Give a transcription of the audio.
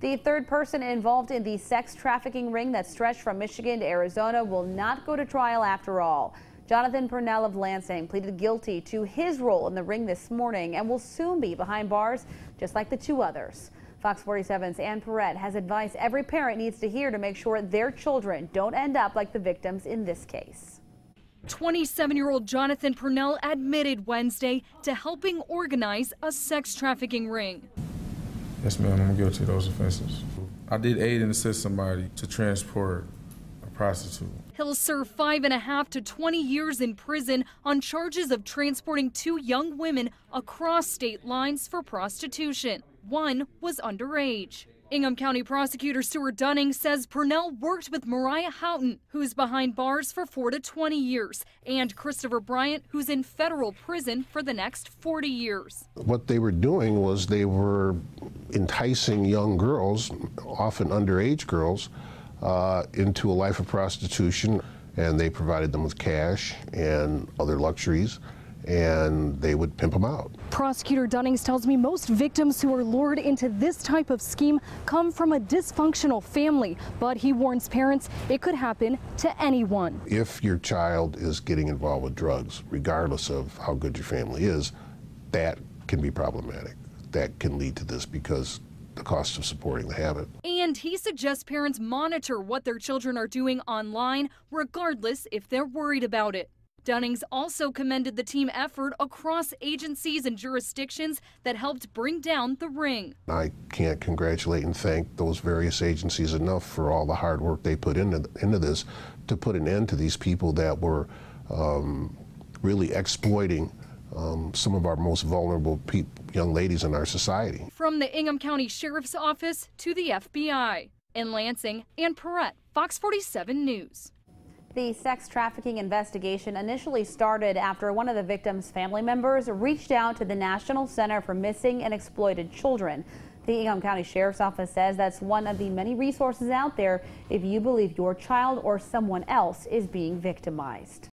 The third person involved in the sex trafficking ring that stretched from Michigan to Arizona will not go to trial after all. Jonathan Purnell of Lansing pleaded guilty to his role in the ring this morning and will soon be behind bars, just like the two others. Fox 47's Ann Perrette has advice every parent needs to hear to make sure their children don't end up like the victims in this case. 27-year-old Jonathan Purnell admitted Wednesday to helping organize a sex trafficking ring. Yes, ma'am, I'm guilty of those offenses. I did aid and assist somebody to transport a prostitute. He'll serve 5.5 to 20 years in prison on charges of transporting 2 young women across state lines for prostitution. One was underage. Ingham County Prosecutor Stuart Dunning says Purnell worked with Mariah Houghton, who's behind bars for 4 to 20 years, and Christopher Bryant, who's in federal prison for the next 40 years. What they were doing was they were enticing young girls, often underage girls, into a life of prostitution, and they provided them with cash and other luxuries, and they would pimp them out. Prosecutor Dunnings tells me most victims who are lured into this type of scheme come from a dysfunctional family, but he warns parents it could happen to anyone. If your child is getting involved with drugs, regardless of how good your family is, that can be problematic. That can lead to this because the cost of supporting the habit. And he suggests parents monitor what their children are doing online, regardless if they're worried about it. Dunnings also commended the team effort across agencies and jurisdictions that helped bring down the ring. I can't congratulate and thank those various agencies enough for all the hard work they put into this to put an end to these people that were really exploiting some of our most vulnerable young ladies in our society. From the Ingham County Sheriff's Office to the FBI. In Lansing, Ann Perrette, Fox 47 News. The sex trafficking investigation initially started after one of the victims' family members reached out to the National Center for Missing and Exploited Children. The Ingham County Sheriff's Office says that's one of the many resources out there if you believe your child or someone else is being victimized.